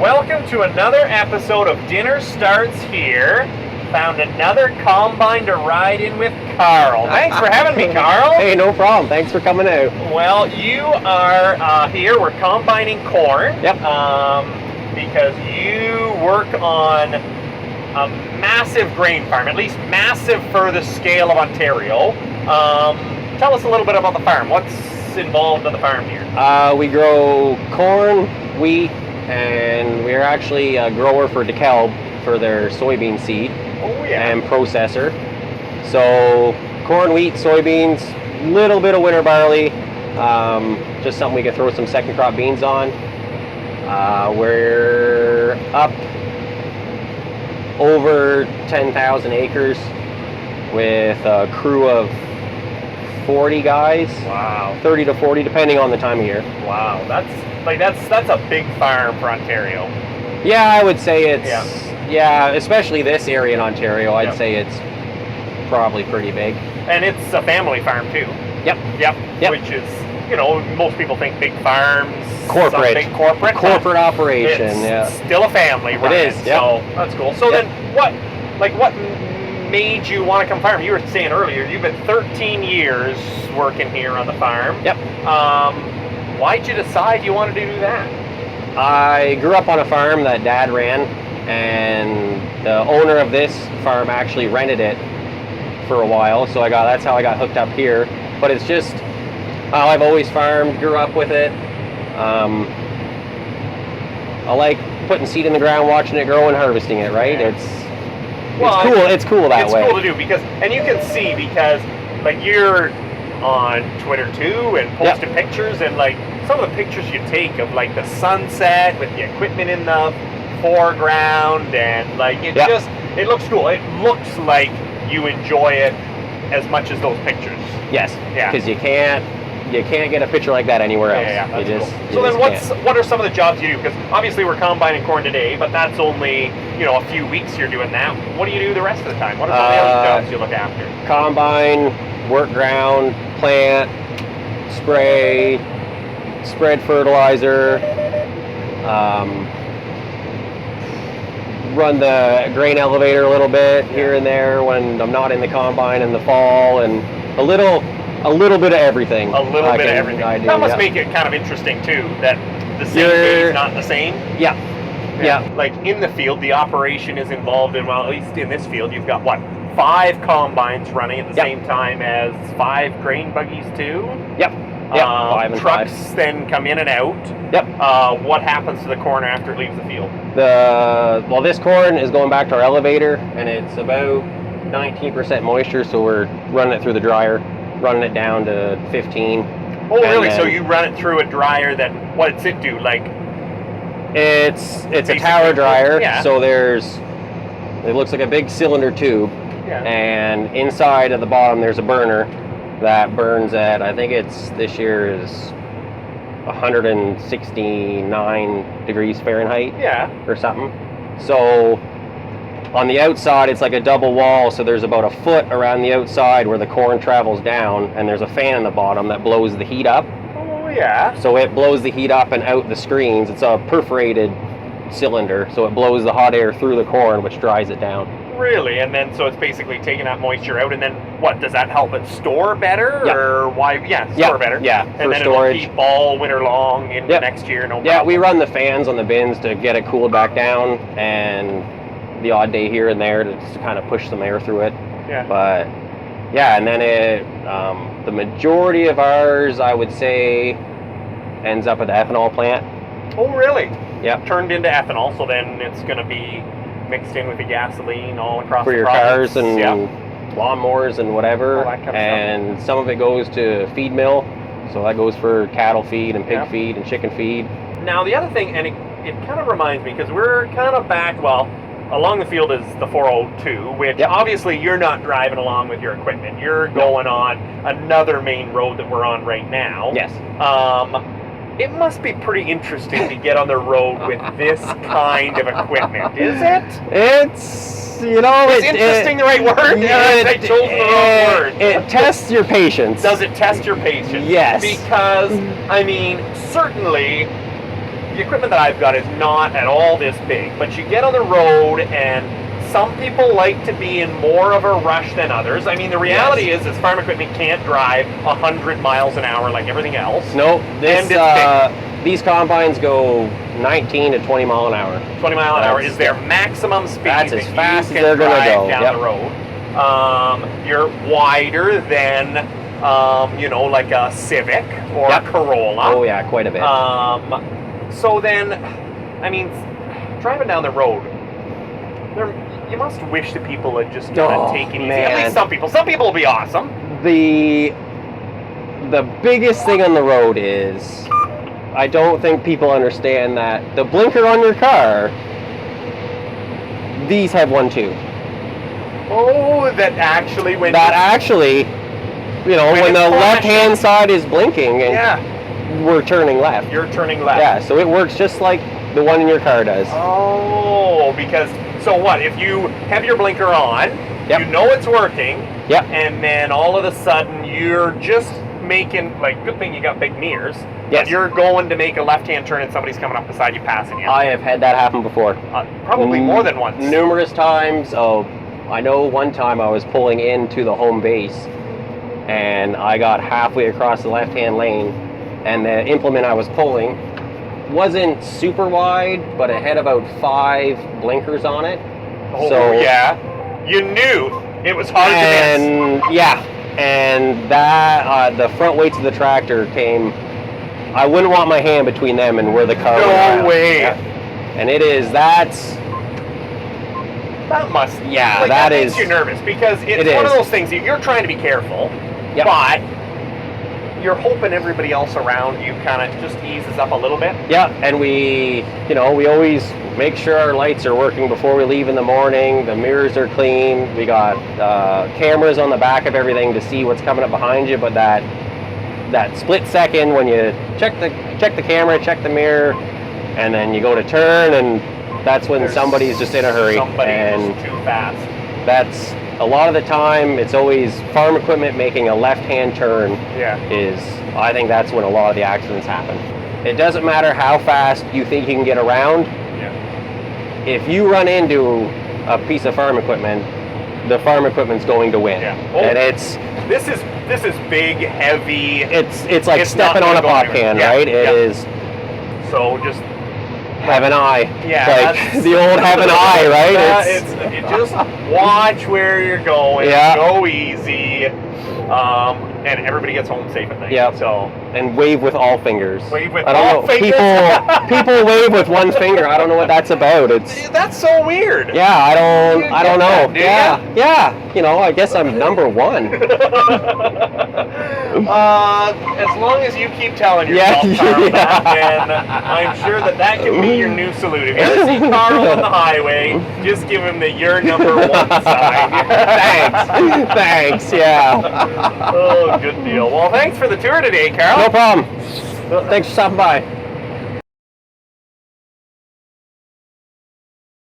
Welcome to another episode of Dinner Starts Here. Found another combine to ride in with Carl. Thanks for having me, Carl. Hey, no problem. Thanks for coming out. Well, you are here. We're combining corn. Yep. Because you work on a massive grain farm, at least massive for the scale of Ontario. Tell us a little bit about the farm. What's involved in the farm here? We grow corn, wheat, and we're actually a grower for DeKalb for their soybean seed and processor. So corn, wheat, soybeans, little bit of winter barley, just something we could throw some second crop beans on. We're up over 10,000 acres with a crew of 40 guys. Wow. 30 to 40 depending on the time of year. Wow, that's a big farm for Ontario. Yeah, I would say it's especially this area in Ontario, I'd say it's probably pretty big. And it's a family farm too. Yep. Which is, most people think big farms, corporate, big corporate operation. It's still a family, right? It is. Yep. So that's cool. So then, what made you want to come farm? You were saying earlier you've been 13 years working here on the farm. Yep. Why'd you decide you wanted to do that? I grew up on a farm that Dad ran, and the owner of this farm actually rented it for a while. So that's how I got hooked up here. But it's just I've always farmed, grew up with it. I like putting seed in the ground, watching it grow, and harvesting it. Right? Yeah. It's cool. It's cool that way. It's cool to do because you can see because you're on Twitter too and posting pictures, and some of the pictures you take of the sunset with the equipment in the foreground, and it looks cool. It looks like you enjoy it as much as those pictures. Yes. Yeah. Because you can't get a picture like that anywhere else. Yeah, that's cool. So then what are some of the jobs you do? Because obviously we're combining corn today, but that's only a few weeks you're doing that. What do you do the rest of the time? What are some of the other jobs you look after? Combine, work ground, plant, spray, spread fertilizer, run the grain elevator a little bit here and there when I'm not in the combine in the fall, and a little bit of everything. A little bit of everything. That must make it kind of interesting too, that the same day is not the same. Yeah. Like in the field, the operation is involved in, well, at least in this field, you've got 5 combines running at the same time as 5 grain buggies too? Yep. 5 and trucks 5. then come in and out. Yep. What happens to the corn after it leaves the field? This corn is going back to our elevator, and it's about 19% moisture, so we're running it through the dryer, running it down to 15. Oh, really? So you run it through a dryer, then what does it do? It's a tower dryer, so it looks like a big cylinder tube, and inside at the bottom there's a burner that burns at, I think this year is 169 degrees Fahrenheit or something. So on the outside it's like a double wall, so there's about a foot around the outside where the corn travels down, and there's a fan in the bottom that blows the heat up. So it blows the heat up and out the screens. It's a perforated cylinder, so it blows the hot air through the corn, which dries it down. Really? And then so it's basically taking that moisture out, and then what, does that help it store better? Or why? Store better. Yeah, and then storage. It'll keep all winter long into next year, no problem. Yeah, we run the fans on the bins to get it cooled back down, and the odd day here and there to just kind of push some air through it. Yeah. But and then the majority of ours, I would say, ends up at the ethanol plant. Oh, really? Yep. Turned into ethanol, so then it's going to be mixed in with the gasoline all across for the your province. cars and lawnmowers and whatever. All that kind of and some of it goes to feed mill, so that goes for cattle feed and pig feed and chicken feed. Now the other thing, and it kind of reminds me, because we're kind of back, along the field is the 402, which obviously you're not driving along with your equipment. You're going on another main road that we're on right now. Yes. It must be pretty interesting to get on the road with this kind of equipment, is it? It's, Is interesting the right word? I chose the wrong word. It tests your patience. Does it test your patience? Yes. Because, certainly, the equipment that I've got is not at all this big, but you get on the road and some people like to be in more of a rush than others. I mean, the reality is farm equipment can't drive 100 miles an hour like everything else. Nope. These combines go 19 to 20 mile an hour. 20 mile an hour is their maximum speed. That's as fast as they're going to go down the road. You're wider than, like a Civic or a Corolla. Oh yeah, quite a bit. So then, I mean, driving down the road, you must wish that people would just take it easy. Man. At least some people. Some people will be awesome. The biggest thing on the road is, I don't think people understand that the blinker on your car, these have one too. Oh, that actually when the left-hand side is blinking and we're turning left. You're turning left. Yeah, so it works just like the one in your car does. Oh, because, so what, if you have your blinker on, you know it's working, and then all of a sudden you're just making, good thing you got big mirrors, but you're going to make a left-hand turn and somebody's coming up beside you passing you. I have had that happen before. Probably more than once. Numerous times. I know one time I was pulling into the home base and I got halfway across the left-hand lane and the implement I was pulling wasn't super wide, but it had about 5 blinkers on it. Oh, so yeah. You knew it was hard to miss. And that, the front weights of the tractor came, I wouldn't want my hand between them and where the car went around. No way. Yeah. And that makes you nervous because it's one of those things that you're trying to be careful, but you're hoping everybody else around you kind of just eases up a little bit. Yeah, and we always make sure our lights are working before we leave in the morning. The mirrors are clean. We got cameras on the back of everything to see what's coming up behind you. But that split second when you check the camera, check the mirror, and then you go to turn, and that's when somebody's just in a hurry. Somebody's too fast. That's a lot of the time. It's always farm equipment making a left-hand turn. I think that's when a lot of the accidents happen. It doesn't matter how fast you think you can get around. If you run into a piece of farm equipment, the farm equipment's going to win. And this is big, heavy. It's like stepping on a pot can, right? It is. So just have an eye. Yeah, like the old have an eye, right? Just watch where you're going. Go easy. And everybody gets home safe at night. Yeah. So and wave with all fingers. Wave with all fingers. People wave with one finger. I don't know what that's about. That's so weird. Yeah, I don't know. Yeah. I guess I'm number 1. As long as you keep telling yourself, Carl, then I'm sure that can be your new salute. If you ever see Carl on the highway, just give him the "you're number 1" sign. Thanks. Yeah. Oh, good deal. Well, thanks for the tour today, Carl. No problem. Thanks for stopping by.